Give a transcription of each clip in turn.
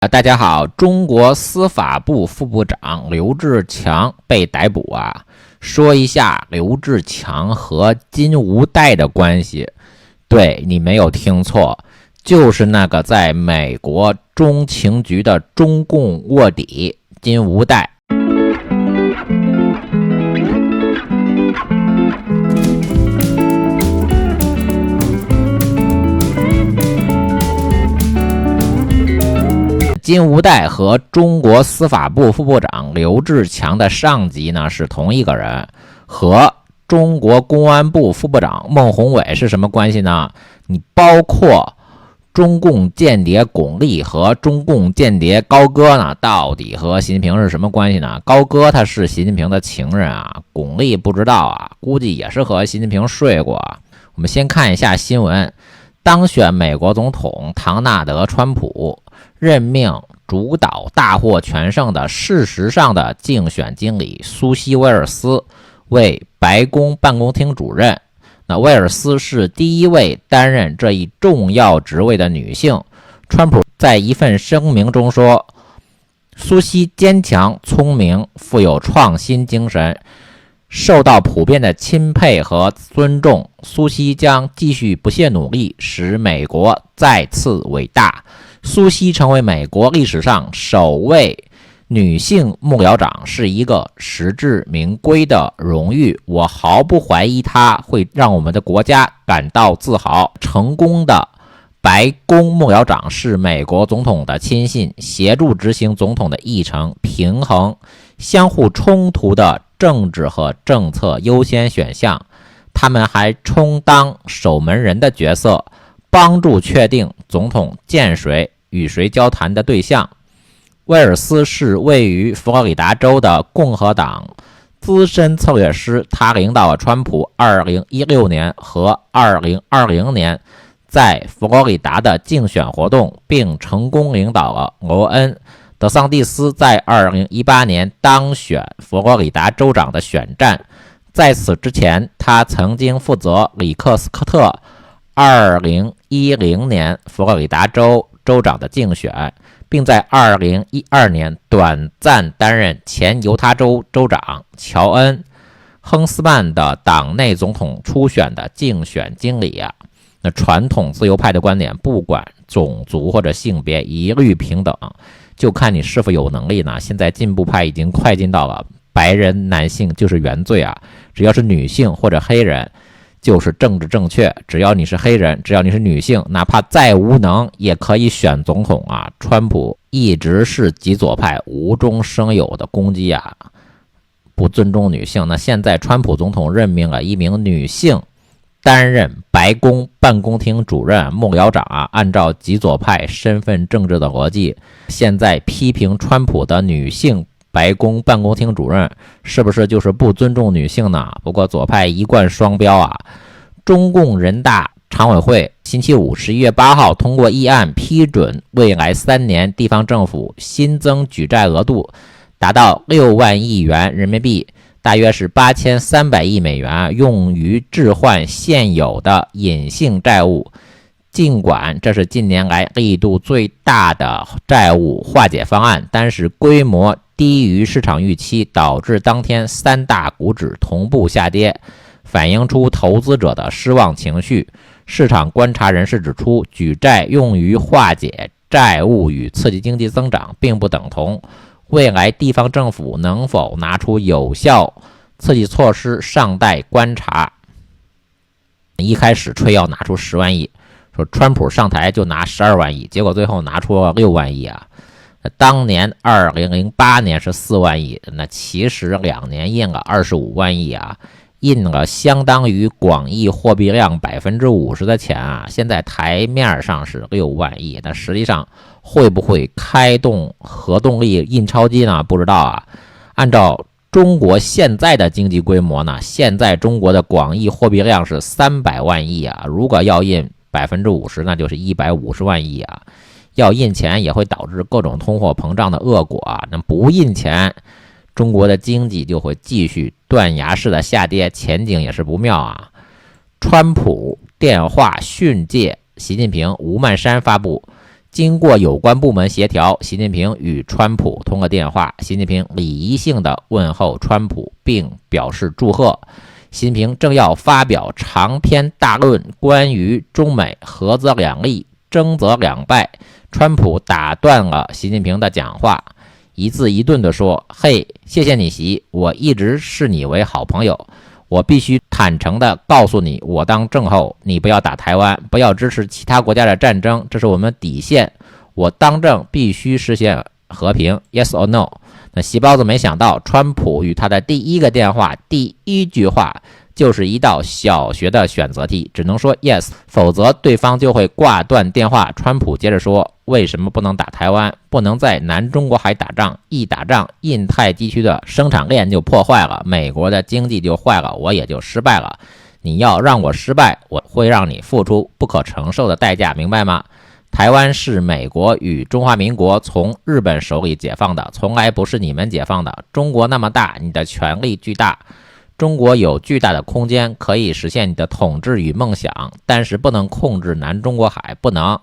大家好，中国司法部副部长刘志强被逮捕啊。说一下刘志强和金无代的关系。对，你没有听错，就是那个在美国中情局的中共卧底金无代。金无代和中国司法部副部长刘志强的上级呢是同一个人，和中国公安部副部长孟宏伟是什么关系呢？你包括中共间谍巩俐和中共间谍高歌呢，到底和习近平是什么关系呢？高歌他是习近平的情人啊，巩俐不知道啊，估计也是和习近平睡过啊。我们先看一下新闻。当选美国总统唐纳德·川普任命主导大获全胜的事实上的竞选经理苏西·威尔斯为白宫办公厅主任。那威尔斯是第一位担任这一重要职位的女性。川普在一份声明中说，苏西坚强、聪明、富有创新精神，受到普遍的钦佩和尊重。苏西将继续不懈努力，使美国再次伟大。苏西成为美国历史上首位女性幕僚长，是一个实至名归的荣誉。我毫不怀疑她会让我们的国家感到自豪。成功的白宫幕僚长是美国总统的亲信，协助执行总统的议程，平衡相互冲突的政治和政策优先选项。他们还充当守门人的角色，帮助确定总统见谁与谁交谈的对象。威尔斯是位于佛罗里达州的共和党资深策略师，他领导了川普2016年和2020年在佛罗里达的竞选活动，并成功领导了罗恩·德桑蒂斯在2018年当选佛罗里达州长的选战。在此之前，他曾经负责里克斯科特2010年佛罗里达州州长的竞选，并在2012年短暂担任前犹他州州长乔恩·亨斯曼的党内总统初选的竞选经理啊。那传统自由派的观点，不管种族或者性别，一律平等，就看你是否有能力呢。现在进步派已经快进到了白人男性就是原罪啊，只要是女性或者黑人就是政治正确。只要你是黑人，只要你是女性，哪怕再无能也可以选总统啊。川普一直是极左派无中生有的攻击啊，不尊重女性。那现在川普总统任命了一名女性担任白宫办公厅主任幕僚长啊，按照极左派身份政治的逻辑，现在批评川普的女性白宫办公厅主任是不是就是不尊重女性呢？不过左派一贯双标啊。中共人大常委会星期五11月8号通过议案，批准未来3年地方政府新增举债额度达到6万亿元人民币，大约是8300亿美元，用于置换现有的隐性债务。尽管这是近年来力度最大的债务化解方案，但是规模低于市场预期，导致当天3大股指同步下跌，反映出投资者的失望情绪。市场观察人士指出，举债用于化解债务与刺激经济增长并不等同，未来地方政府能否拿出有效刺激措施尚待观察。一开始吹要拿出10万亿，说川普上台就拿12万亿，结果最后拿出了6万亿啊。当年2008年是4万亿，那其实2年印了25万亿啊，印了相当于广义货币量50%的钱啊。现在台面上是6万亿，但实际上会不会开动核动力印钞机呢？不知道啊。按照中国现在的经济规模呢，现在中国的广义货币量是300万亿啊，如果要印50%，那就是150万亿啊。要印钱也会导致各种通货膨胀的恶果啊。那不印钱，中国的经济就会继续断崖式的下跌，前景也是不妙啊。川普电话训诫习近平，吴曼山发布经过有关部门协调，习近平与川普通了电话。习近平礼仪性的问候川普，并表示祝贺。习近平正要发表长篇大论关于中美合则两利，争则两败，川普打断了习近平的讲话，一字一顿地说：“嘿，谢谢你习，我一直视你为好朋友。我必须坦诚地告诉你，我当政后，你不要打台湾，不要支持其他国家的战争，这是我们底线。我当政必须实现和平 ，Yes or No？” 那习包子没想到，川普与他的第一个电话，第一句话就是一道小学的选择题，只能说 yes， 否则对方就会挂断电话。川普接着说：“为什么不能打台湾？不能在南中国海打仗？一打仗，印太地区的生产链就破坏了，美国的经济就坏了，我也就失败了。你要让我失败，我会让你付出不可承受的代价，明白吗？台湾是美国与中华民国从日本手里解放的，从来不是你们解放的。中国那么大，你的权力巨大。”中国有巨大的空间可以实现你的统治与梦想，但是不能控制南中国海，不能。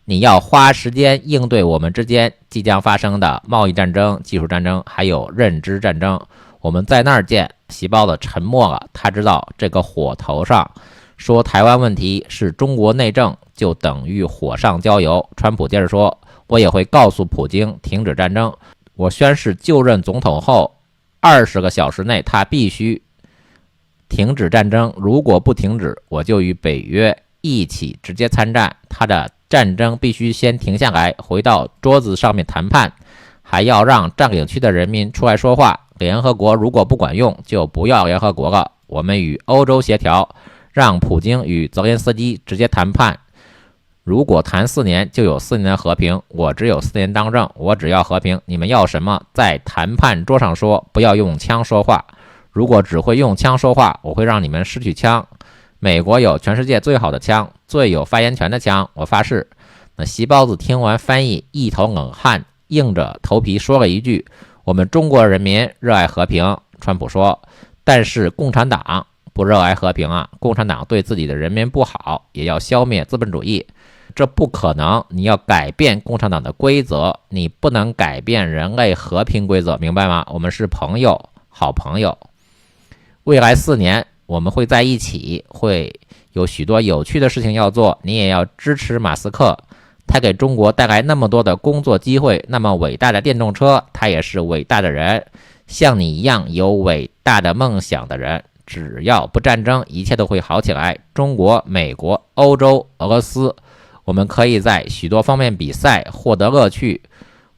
你要花时间应对我们之间即将发生的贸易战争、技术战争，还有认知战争。我们在那儿见。习包子沉默了，他知道这个火头上说台湾问题是中国内政，就等于火上浇油。川普接着说：“我也会告诉普京停止战争。我宣誓就任总统后20个小时内，他必须停止战争，如果不停止，我就与北约一起直接参战。他的战争必须先停下来，回到桌子上面谈判，还要让占领区的人民出来说话。联合国如果不管用，就不要联合国了。我们与欧洲协调，让普京与泽连斯基直接谈判。如果谈4年，就有4年的和平。我只有4年当政，我只要和平。你们要什么，在谈判桌上说，不要用枪说话。如果只会用枪说话，我会让你们失去枪。美国有全世界最好的枪，最有发言权的枪，我发誓。”那习包子听完翻译，一头冷汗，硬着头皮说了一句：“我们中国人民热爱和平。”川普说：“但是共产党不热爱和平啊！共产党对自己的人民不好，也要消灭资本主义，这不可能。你要改变共产党的规则，你不能改变人类和平规则，明白吗？我们是朋友，好朋友。未来4年我们会在一起，会有许多有趣的事情要做。你也要支持马斯克，他给中国带来那么多的工作机会，那么伟大的电动车，他也是伟大的人，像你一样有伟大的梦想的人。只要不战争，一切都会好起来。中国、美国、欧洲、俄罗斯，我们可以在许多方面比赛，获得乐趣。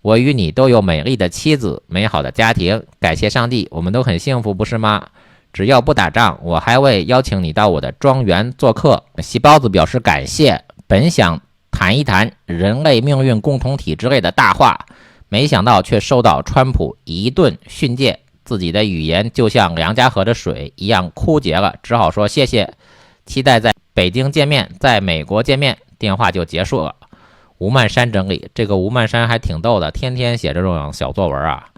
我与你都有美丽的妻子，美好的家庭，感谢上帝，我们都很幸福，不是吗？只要不打仗，我还会邀请你到我的庄园做客。”细包子表示感谢，本想谈一谈人类命运共同体之类的大话，没想到却受到川普一顿训诫，自己的语言就像梁家河的水一样枯竭了，只好说谢谢，期待在北京见面，在美国见面。电话就结束了。吴曼山整理，这个吴曼山还挺逗的，天天写这种小作文啊。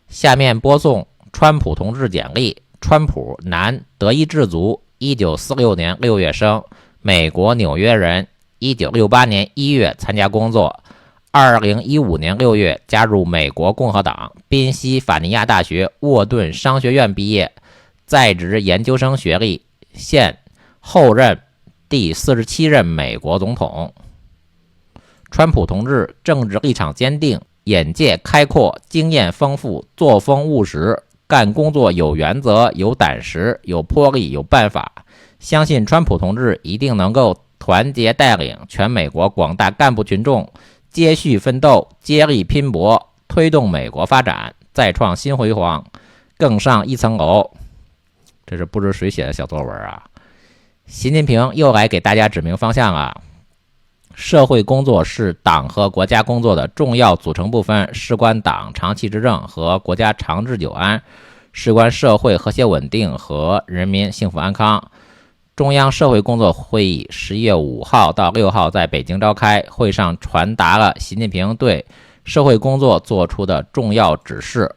下面播送川普同志简历。川普，男，德意志族，1946年6月生，美国纽约人，1968年1月参加工作，2015年6月加入美国共和党，宾夕法尼亚大学沃顿商学院毕业，在职研究生学历，现后任第47任美国总统。川普同志政治立场坚定，眼界开阔，经验丰富，作风务实，干工作有原则，有胆识，有魄力，有办法。相信川普同志一定能够团结带领全美国广大干部群众接续奋斗，接力拼搏，推动美国发展再创新辉煌，更上一层楼。这是不知谁写的小作文啊。习近平又来给大家指明方向啊。社会工作是党和国家工作的重要组成部分，事关党长期执政和国家长治久安，事关社会和谐稳定和人民幸福安康。中央社会工作会议11月5号到6号在北京召开，会上传达了习近平对社会工作做出的重要指示。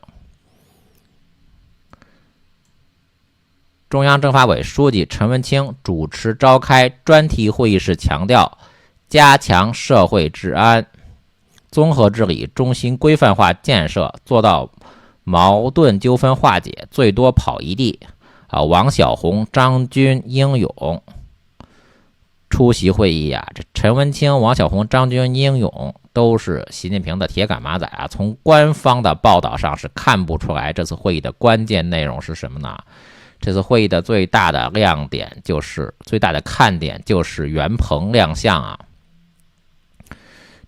中央政法委书记陈文清主持召开专题会议时强调，加强社会治安，综合治理，中心规范化建设，做到矛盾纠纷化解，最多跑一地。王小洪、张军英勇出席会议啊，这陈文清、王小洪、张军英勇都是习近平的铁杆马仔啊。从官方的报道上是看不出来这次会议的关键内容是什么呢？这次会议的最大的亮点最大的看点就是袁鹏亮相啊。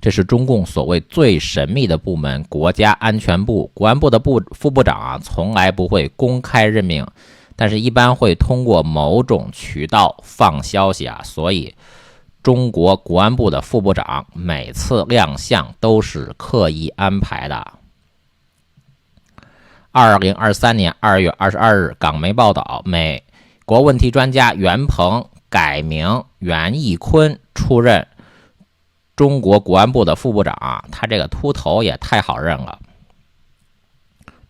这是中共所谓最神秘的部门，国家安全部、国安部的副部长啊，从来不会公开任命，但是一般会通过某种渠道放消息啊，所以中国国安部的副部长每次亮相都是刻意安排的。2023年2月22日，港媒报道，美国问题专家袁鹏改名袁义坤出任中国国安部的副部长啊，他这个秃头也太好认了。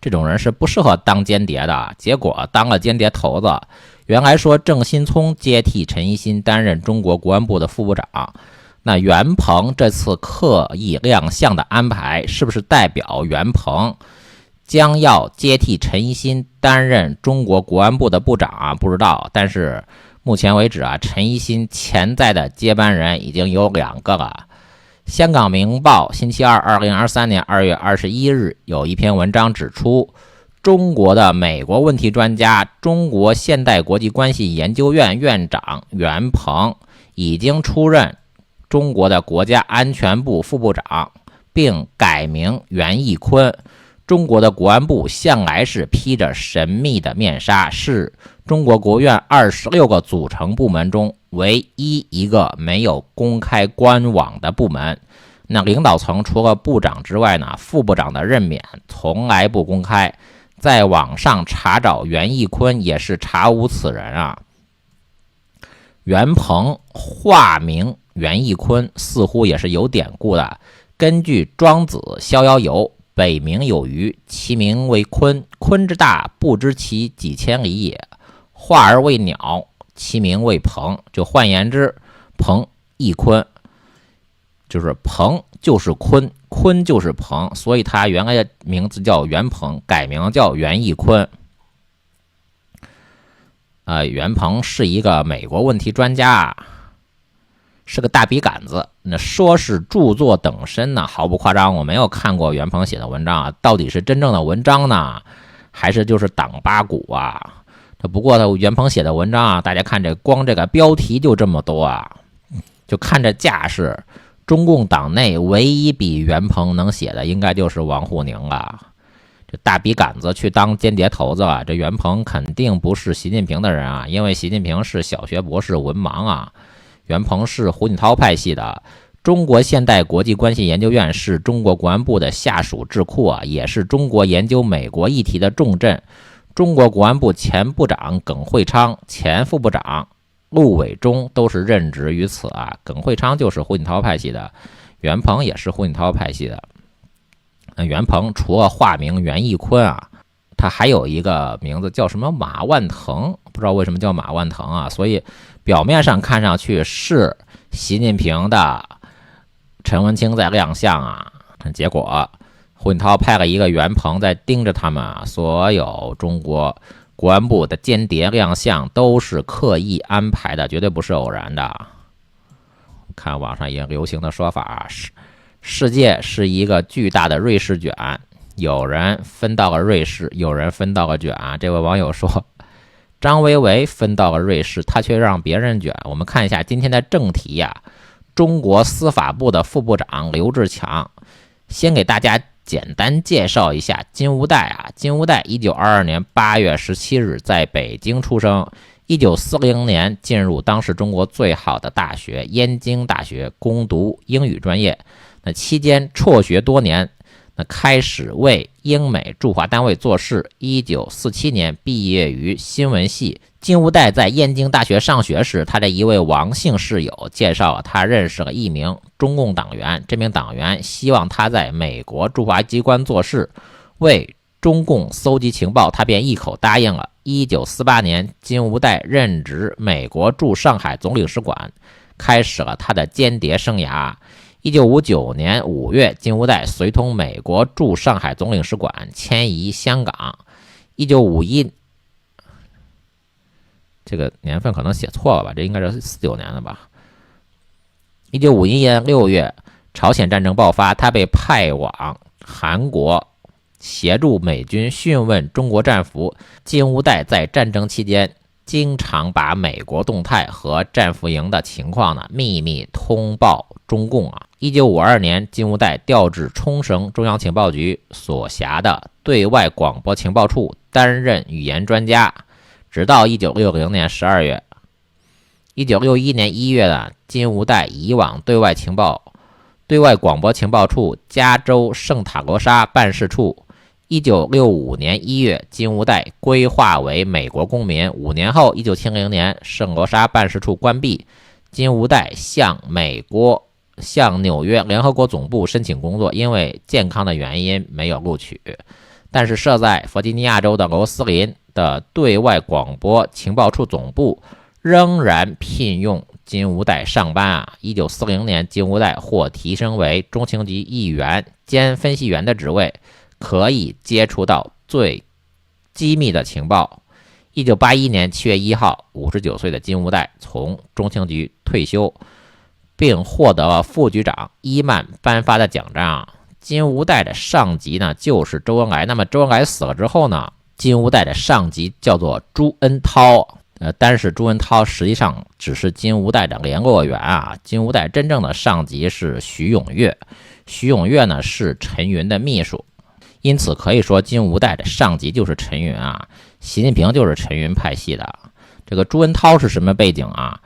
这种人是不适合当间谍的，结果当了间谍头子。原来说郑新聪接替陈一新担任中国国安部的副部长，那袁鹏这次刻意亮相的安排，是不是代表袁鹏将要接替陈一新担任中国国安部的部长啊？不知道，但是目前为止啊，陈一新潜在的接班人已经有2个了。香港明报星期二2023年2月21日有一篇文章指出，中国的美国问题专家、中国现代国际关系研究院院长袁鹏已经出任中国的国家安全部副部长，并改名袁义坤。中国的国安部向来是披着神秘的面纱，是中国国务院26个组成部门中唯一一个没有公开官网的部门。那领导层除了部长之外呢，副部长的任免从来不公开，在网上查找袁义坤也是查无此人啊。袁鹏化名袁义坤似乎也是有典故的，根据庄子逍遥游，北冥有鱼，其名为鲲，鲲之大，不知其几千里也。化而为鸟，其名为鹏。就换言之，鹏亦鲲，就是鹏就是鲲，鲲就是鹏，所以他原来的名字叫袁鹏，改名叫袁义坤。袁鹏是一个美国问题专家，是个大笔杆子。那说是著作等身呢，毫不夸张。我没有看过袁鹏写的文章啊，到底是真正的文章呢，还是就是党八股啊？不过他袁鹏写的文章啊，大家看光这个标题就这么多啊，就看这架势，中共党内唯一比袁鹏能写的，应该就是王沪宁了。这大笔杆子去当间谍头子啊，这袁鹏肯定不是习近平的人啊，因为习近平是小学博士文盲啊。袁鹏是胡锦涛派系的，中国现代国际关系研究院是中国国安部的下属智库啊，也是中国研究美国议题的重镇。中国国安部前部长耿会昌、前副部长陆伟忠都是任职于此啊。耿会昌就是胡锦涛派系的，袁鹏也是胡锦涛派系的。袁鹏除了化名袁义坤啊，他还有一个名字叫什么马万腾，不知道为什么叫马万腾啊，所以表面上看上去是习近平的陈文清在亮相啊，结果胡锦涛派了一个袁鹏在盯着他们啊，所有中国国安部的间谍亮相都是刻意安排的，绝对不是偶然的。看网上也流行的说法，世界是一个巨大的瑞士卷，有人分到了瑞士，有人分到了卷。这位网友说，张维为分到了瑞士，他却让别人卷。我们看一下今天的正题呀，中国司法部的副部长刘志强，先给大家简单介绍一下金无代啊。金无代1922年8月17日在北京出生，1940年进入当时中国最好的大学燕京大学攻读英语专业，那期间辍学多年，那开始为英美驻华单位做事。1947年毕业于新闻系。金无代在燕京大学上学时，他的一位王姓室友介绍他认识了一名中共党员，这名党员希望他在美国驻华机关做事，为中共搜集情报，他便一口答应了。1948年，金无代任职美国驻上海总领事馆，开始了他的间谍生涯。1959年5月，金无代随同美国驻上海总领事馆迁移香港。1951这个年份可能写错了吧，这应该是49年了吧。1951年6月，朝鲜战争爆发，他被派往韩国协助美军讯问中国战俘。金无代在战争期间经常把美国动态和战俘营的情况呢秘密通报中共啊。1952年，金无代调至冲绳中央情报局所辖的对外广播情报处担任语言专家，直到1960年12月。1961年1月呢，金无代移往对外广播情报处加州圣塔罗莎办事处。1965年1月，金无代归化为美国公民。5年后，1970年，圣罗莎办事处关闭，金无代向纽约联合国总部申请工作，因为健康的原因没有录取。但是设在弗吉尼亚州的罗斯林的对外广播情报处总部仍然聘用金无代上班啊。1940年，金无代获提升为中情局议员兼分析员的职位，可以接触到最机密的情报。1981年7月1号，59岁的金无代从中情局退休，并获得了副局长伊曼颁发的奖章。金无代的上级呢就是周恩来。那么周恩来死了之后呢，金无代的上级叫做朱恩涛。但是朱恩涛实际上只是金无代的联络员啊。金无代真正的上级是徐永月，徐永月呢是陈云的秘书。因此可以说金无代的上级就是陈云啊，习近平就是陈云派系的。这个朱恩涛是什么背景啊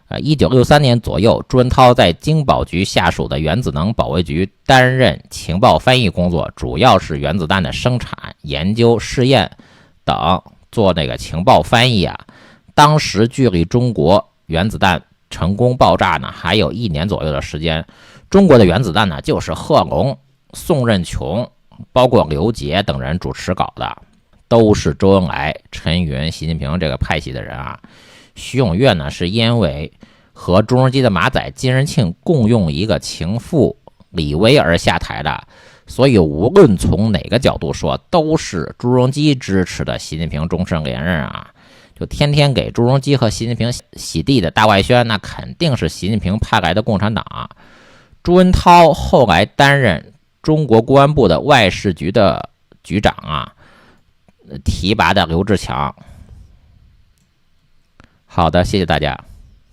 ？1963年左右，朱恩涛在经保局下属的原子能保卫局担任情报翻译工作，主要是原子弹的生产、研究、试验等，做那个情报翻译啊。当时距离中国原子弹成功爆炸呢还有1年左右的时间。中国的原子弹呢就是贺龙、宋任穷包括刘杰等人主持搞的，都是周恩来、陈云、习近平这个派系的人啊。徐永月呢是因为和朱镕基的马仔金仁庆共用一个情妇李薇而下台的，所以无论从哪个角度说，都是朱镕基支持的习近平终身连任啊。就天天给朱镕基和习近平洗地的大外宣，那肯定是习近平派来的共产党啊。朱恩涛后来担任中国公安部的外事局的局长啊，提拔的刘志强。好的，谢谢大家。